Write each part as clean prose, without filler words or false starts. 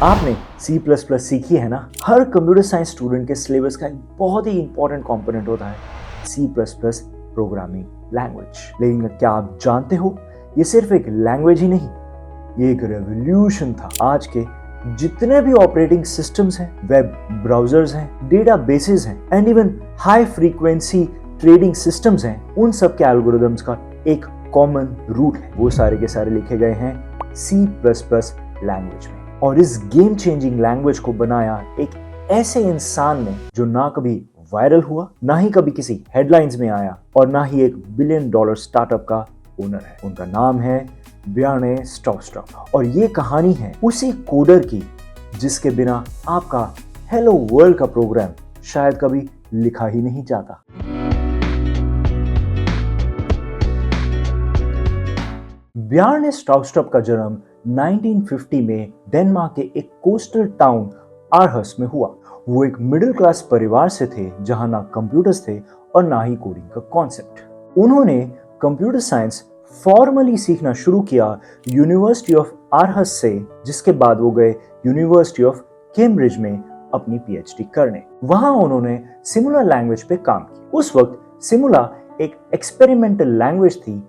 आपने C++ सीखी है ना। हर कंप्यूटर साइंस स्टूडेंट के सिलेबस का एक बहुत ही इंपॉर्टेंट कंपोनेंट होता है C++ प्रोग्रामिंग लैंग्वेज। लेकिन क्या आप जानते हो, ये सिर्फ एक लैंग्वेज ही नहीं, ये एक रेवोल्यूशन था। आज के जितने भी ऑपरेटिंग सिस्टम्स हैं, वेब ब्राउजर्स हैं, डेटाबेसेस हैं and even high frequency trading systems हैं, उन सब के एल्गोरिदम्स का एक कॉमन रूट है। वो सारे के सारे लिखे गए हैं C++ लैंग्वेज में। और इस गेम चेंजिंग लैंग्वेज को बनाया एक ऐसे इंसान ने जो ना कभी वायरल हुआ, ना ही कभी किसी हेडलाइंस में आया और ना ही एक $1 बिलियन स्टार्टअप का ओनर है। उनका नाम है ब्यार्ने स्टाउस्ट्रप। और ये कहानी है उसी कोडर की जिसके बिना आपका हेलो वर्ल्ड का प्रोग्राम शायद कभी लिखा ही नहीं जाता। ब्यार्ने स्टाउस्ट्रप का जन्म 1950 में डेनमार्क के एक कोस्टल टाउन आरहस में हुआ। वो एक मिडिल क्लास परिवार से थे जहां ना कंप्यूटर्स थे और ना ही कोडिंग का कॉन्सेप्ट। उन्होंने कंप्यूटर साइंस फॉर्मली सीखना शुरू किया यूनिवर्सिटी ऑफ आरहस से, जिसके बाद वो गए यूनिवर्सिटी ऑफ कैम्ब्रिज में अपनी पीएचडी करने। वहां उन्होंने सिमुला लैंग्वेज पे काम किया। उस वक्त सिमुला एक एक्सपेरिमेंटल लैंग्वेज थी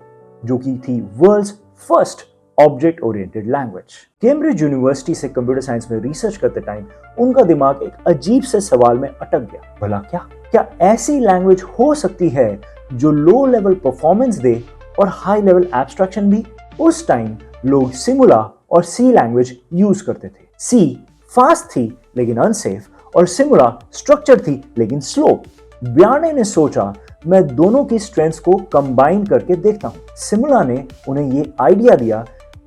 जो की थी world's first object oriented language. Cambridge university से कंप्यूटर साइंस में रिसर्च करते टाइम उनका दिमाग एक अजीब से सवाल में अटक गया। भला क्या ऐसी लैंग्वेज हो सकती है जो लो लेवल परफॉर्मेंस दे और हाई लेवल एब्स्ट्रैक्शन भी? उस टाइम लोग सिमुला और सी लैंग्वेज यूज करते थे। सी फास्ट थी लेकिन अनसेफ और सिमुला स्ट्रक्चर थी लेकिन स्लो। ब्यार्ने ने सोचा मैं दोनों की स्ट्रेंथ्स को कंबाइन करके देखता हूं। सिमुला ने उन्हें ये आइडिया दिया,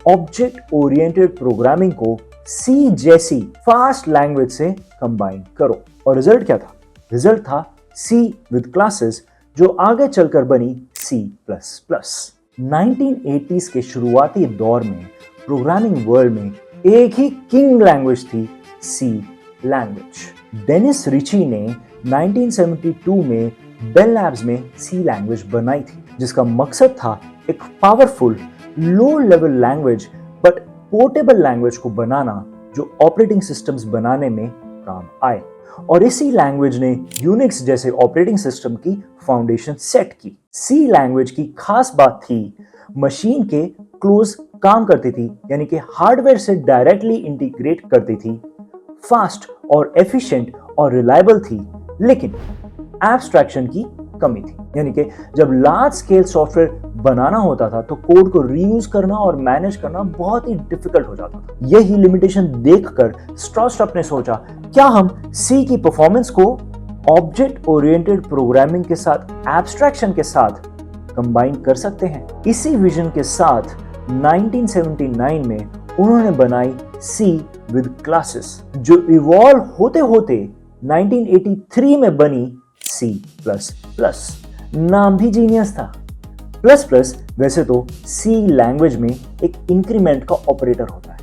ऑब्जेक्ट ओरिएंटेड प्रोग्रामिंग को सी जैसी फास्ट लैंग्वेज से कंबाइन करो। और रिजल्ट क्या था? रिजल्ट था सी विद क्लासेस, जो आगे चलकर बनी C++। 1980s के शुरुआती दौर में प्रोग्रामिंग वर्ल्ड में एक ही किंग लैंग्वेज थी, C लैंग्वेज। डेनिस रिची ने 1972 में बेल लैब्स में C लैंग्वेज बनाई थी, जिसका मकसद था एक powerful low level language but portable language को बनाना जो ऑपरेटिंग सिस्टम्स बनाने में काम आए। और इसी लैंग्वेज ने यूनिक्स जैसे ऑपरेटिंग सिस्टम की फाउंडेशन सेट की। C लैंग्वेज की खास बात थी मशीन के क्लोज काम करती थी, यानी कि हार्डवेयर से डायरेक्टली इंटीग्रेट करती थी, फास्ट और एफिशिएंट और रिलायबल थी, लेकिन एब्स्ट्रैक्शन की कमी थी। यानी कि जब लार्ज स्केल सॉफ्टवेयर बनाना होता था तो कोड को रीयूज करना और मैनेज करना बहुत ही डिफिकल्ट हो जाता था। यही लिमिटेशन देखकर स्टाउस्ट्रप ने सोचा, क्या हम C की परफॉर्मेंस को ऑब्जेक्ट ओरिएंटेड प्रोग्रामिंग के साथ, एब्स्ट्रैक्शन के साथ कंबाइन कर सकते हैं? इसी विजन के साथ 1979 में उन्होंने बनाई C विद क्लासेस, जो इवॉल्व होते होते 1983 में बनी C++। नाम भी जीनियस था। प्लस प्लस वैसे तो C लैंग्वेज में एक इंक्रीमेंट का ऑपरेटर होता है,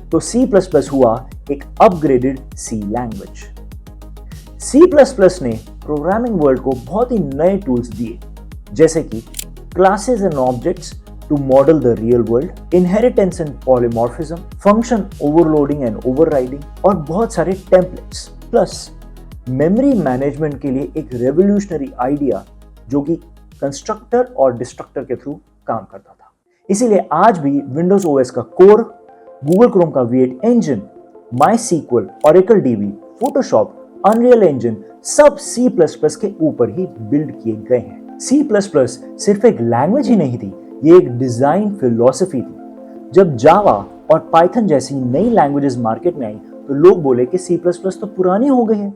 तो C++ हुआ एक अपग्रेडेड C लैंग्वेज। C++ ने प्रोग्रामिंग वर्ल्ड को बहुत ही नए टूल्स दिए, जैसे कि classes and objects to model the real world, inheritance and polymorphism, function overloading and overriding और बहुत सारे टेम्पलेट्स। प्लस मेमोरी मैनेजमेंट के लिए एक रेवोल्यूशनरी आइडिया जो कि कंस्ट्रक्टर और डिस्ट्रक्टर के थ्रू काम करता था। इसीलिए आज भी विंडोज ओएस का कोर, गूगल क्रोम का V8 engine, MySQL, Oracle DB, Photoshop, Unreal engine सब C++ के ऊपर ही बिल्ड किए गए हैं। C++ सिर्फ एक लैंग्वेज ही नहीं थी, ये एक डिजाइन फिलॉसफी थी। जब जावा और पाइथन जैसी नई लैंग्वेजेस मार्केट में आई तो लोग बोले कि C++ तो पुरानी हो गई है,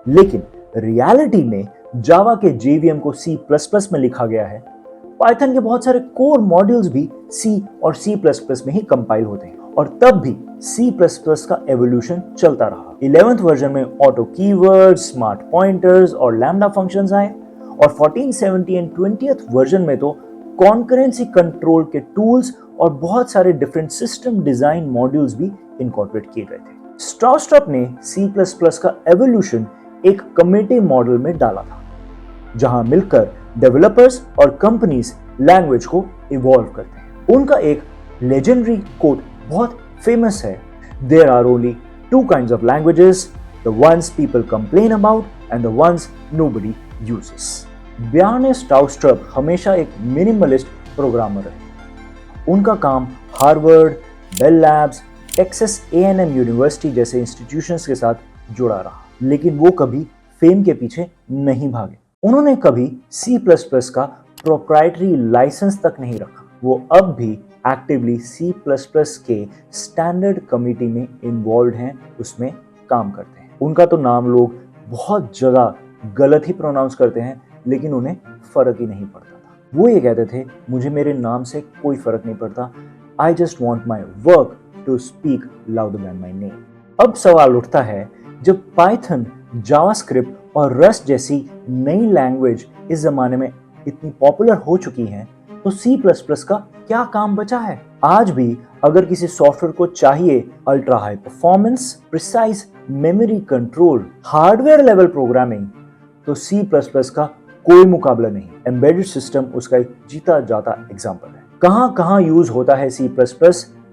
लेकिन रियलिटी में जावा के JVM को C++ में लिखा गया है। पाइथन के बहुत सारे कोर मॉड्यूल्स भी C और C++ में ही कंपाइल होते हैं, और तब भी C++ का एवोल्यूशन चलता रहा। 11th वर्जन में ऑटो कीवर्ड्स, स्मार्ट पॉइंटर्स और लैम्डा फंक्शंस आए, और 14, 17 एंड 20th वर्जन में तो कॉन्करेंसी कंट्रोल के टूल्स और बहुत सारे डिफरेंट सिस्टम डिजाइन मॉड्यूल्स भी इनकॉर्पोरेट किए गए थे। स्टाउस्ट्रप ने C++ का एवोल्यूशन एक कम्युनिटी मॉडल में डाला था, जहां मिलकर डेवलपर्स और कंपनीज लैंग्वेज को इवॉल्व करते हैं। उनका एक लेजेंडरी कोट बहुत फेमस है, There are only two kinds of languages, the ones people complain about and the ones nobody uses. Bjarne Stroustrup हमेशा एक मिनिमलिस्ट प्रोग्रामर रहे। उनका काम Harvard, Bell Labs, Texas A&M university जैसे इंस्टीट्यूशंस के साथ जुड़ा रहा, लेकिन वो कभी फेम के पीछे नहीं भागे। उन्होंने कभी C++ का प्रोप्राइटरी लाइसेंस तक नहीं रखा। वो अब भी एक्टिवली C++ के स्टैंडर्ड कमिटी में इन्वॉल्व हैं, उसमें काम करते हैं। उनका तो नाम लोग बहुत जगह गलत ही प्रोनाउंस करते हैं, लेकिन उन्हें फर्क ही नहीं पड़ता था। वो ये कहते थे, मुझे मेरे नाम से कोई फर्क नहीं पड़ता, I just want my work to speak louder than my name. अब सवाल उठता है, जब पाइथन, जावास्क्रिप्ट और रस्ट जैसी नई लैंग्वेज इस जमाने में इतनी पॉपुलर हो चुकी हैं, तो C++ का क्या काम बचा है? आज भी अगर किसी सॉफ्टवेयर को चाहिए ultra high performance, precise memory control, hardware level programming, तो C++ का कोई मुकाबला नहीं। एम्बेडेड सिस्टम उसका एक जीता जाता एग्जांपल है। कहां कहां यूज होता है C++,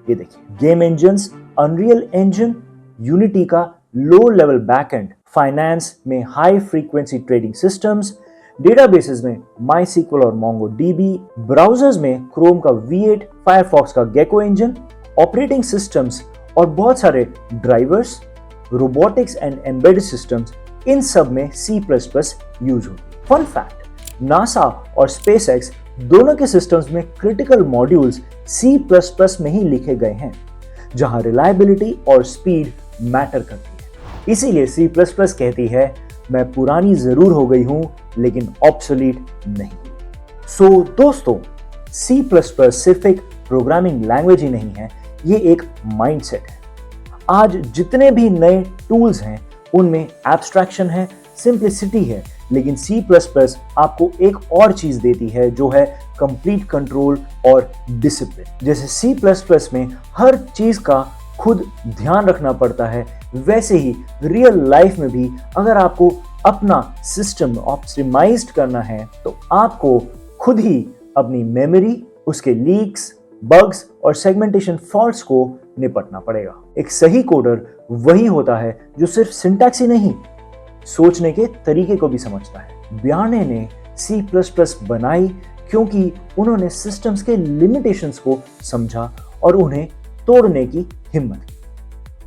ये देखिए। Game engines, unreal engine, unity का लो लेवल बैकएंड, फाइनेंस में high frequency trading systems, databases में MySQL और MongoDB, ब्राउजर्स में क्रोम का V8, फायरफॉक्स का गेको इंजन, ऑपरेटिंग सिस्टम्स और बहुत सारे drivers, robotics and embedded systems, इन सब में C++ यूज होती है। फन फैक्ट, नासा और SpaceX दोनों के सिस्टम्स में क्रिटिकल मॉड्यूल्स C++ में ही लिखे गए हैं, जहां रिलायबिलिटी और स्पीड मैटर करती है। इसीलिए C++ कहती है, मैं पुरानी जरूर हो गई हूं, लेकिन ऑब्सोलीट नहीं। सो दोस्तों, C++ सिर्फ एक प्रोग्रामिंग लैंग्वेज ही नहीं है, ये एक माइंडसेट है। आज जितने भी नए टूल्स हैं, उनमें एब्स्ट्रैक्शन है, सिंप्लिसिटी है, लेकिन C++ आपको एक और चीज देती है, जो है कंप्लीट कंट्रोल और डिसिप्लिन। जैसे C++ में हर चीज का खुद ध्यान रखना पड़ता है, वैसे ही रियल लाइफ में भी अगर आपको अपना सिस्टम ऑप्टिमाइज्ड करना है, तो आपको खुद ही अपनी मेमोरी, उसके लीक्स, बग्स और सेगमेंटेशन फॉल्ट्स को निपटना पड़ेगा। एक सही कोडर वही होता है जो सिर्फ सिंटैक्स ही नहीं, सोचने के तरीके को भी समझता है। ब्यार्ने ने C++ बनाई क्योंकि उन्होंने सिस्टम्स के लिमिटेशंस को समझा और उन्हें तोड़ने की हिम्मत की।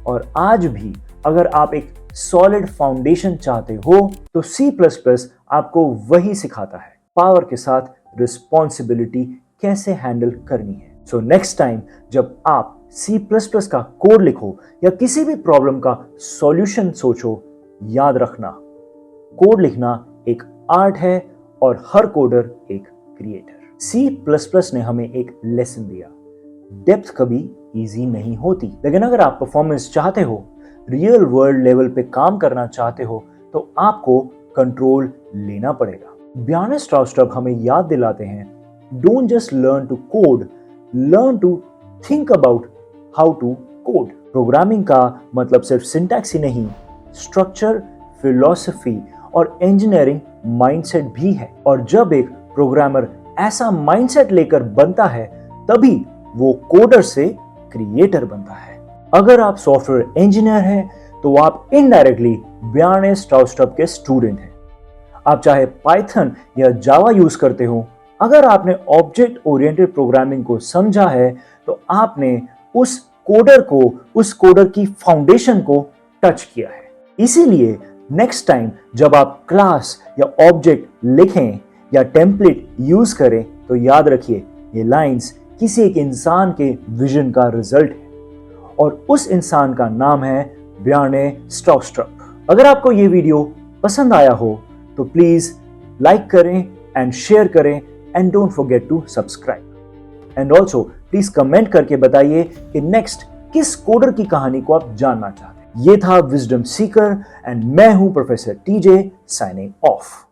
और आज भी अगर आप एक सॉलिड फाउंडेशन चाहते हो, तो C++ आपको वही सिखाता है, पावर के साथ रिस्पॉन्सिबिलिटी कैसे हैंडल करनी है। सो नेक्स्ट टाइम जब आप C++ का कोड लिखो या किसी भी प्रॉब्लम का सॉल्यूशन सोचो, याद रखना, कोड लिखना एक आर्ट है और हर कोडर एक क्रिएटर। C++ ने हमें एक लेसन दिया, डेप्थ कभी इजी नहीं होती, लेकिन अगर आप परफॉर्मेंस चाहते हो, रियल वर्ल्ड लेवल पे काम करना चाहते हो, तो आपको कंट्रोल लेना पड़ेगा। ब्यार्ने स्ट्राउस्ट्रप हमें याद दिलाते हैं, don't just learn to code, learn to think about how to code. Programming का मतलब सिर्फ सिंटैक्स ही नहीं, स्ट्रक्चर, फिलॉसफी और इंजीनियरिंग माइंडसेट भी है। और जब एक प्रोग्रामर ऐसा माइंडसेट लेकर बनता है, तभी वो कोडर से क्रिएटर बनता है। अगर आप सॉफ्टवेयर इंजीनियर हैं, तो आप इनडायरेक्टली ब्यार्ने स्ट्राउस्ट्रप के स्टूडेंट हैं। आप चाहे पाइथन या जावा यूज करते हो, अगर आपने ऑब्जेक्ट ओरिएंटेड प्रोग्रामिंग को समझा है, तो आपने उस कोडर की फाउंडेशन को टच किया है। इसीलिए नेक्स्ट टाइम जब आप क्लास या ऑब्जेक्ट लिखें या टेम्पलेट यूज करें, तो याद रखिए, ये लाइंस किसी एक इंसान के विजन का रिजल्ट है और उस इंसान का नाम है ब्यार्ने स्ट्राउस्ट्रप। अगर आपको ये वीडियो पसंद आया हो, तो प्लीज लाइक करें एंड शेयर करें and don't forget to subscribe. And also please comment करके बताइए कि नेक्स्ट किस कोडर की कहानी को आप जानना चाहते हैं। ये था विजडम सीकर एंड मैं हूं प्रोफेसर टीजे, साइनिंग ऑफ।